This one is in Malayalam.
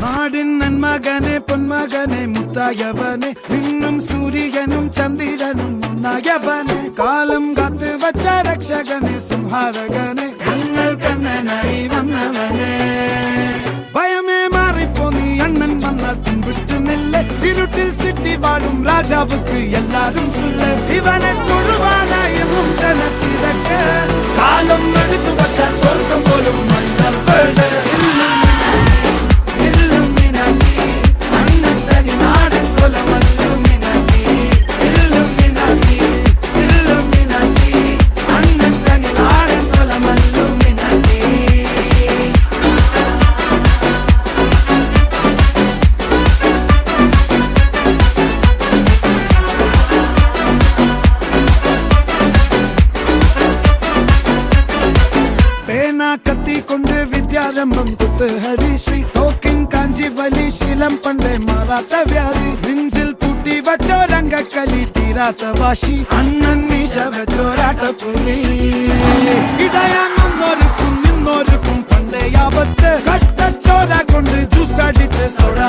നാടിൻ നന്മകനെ പൊന്മകനെ മുത്തായവനെ നിന്നും സൂര്യനും ചന്ദ്രനും ഒന്നായവനെ കാലം കാത്ത് വച്ച രക്ഷകനെ സംഹാരകനെ ഞങ്ങൾ കണ്ണനായി വന്നവനെ ഭയമേ മാറിപ്പോ നീ അണ്ണൻ വന്നാൽ തുമ്പിട്ടുന്നില്ല ഇരുട്ടിൽ സിറ്റി വാഴും രാജാവുക്ക് എല്ലാരും സുല്ല ഇവനെ തൊഴുവാനായി എന്നും ജനത്തിരക്ക് കാലം എടുത്തു വച്ചാൽ സ്വർഗം പോലും മണ്ണപ്പേട് കത്തിക്കൊണ്ട് വിദ്യാരംഭം കുത്ത് ഹരിശ്രീ തോക്കിൻ കാഞ്ചി വലി ശീലം പണ്ടേ മാറാത്ത വ്യാധി നെഞ്ചിൽ പൂട്ടി വച്ചോരംഗക്കലി തീരാത്ത വാശി അണ്ണൻ മീശ വെച്ചോരാട്ട പുലി ഇടയാങ്ങൊന്നൊരുക്കും നിന്നൊരുക്കും പണ്ടേ ആപത്ത് കട്ടച്ചോര കൊണ്ട് ജ്യൂസ് അടിച്ച് സോഡാ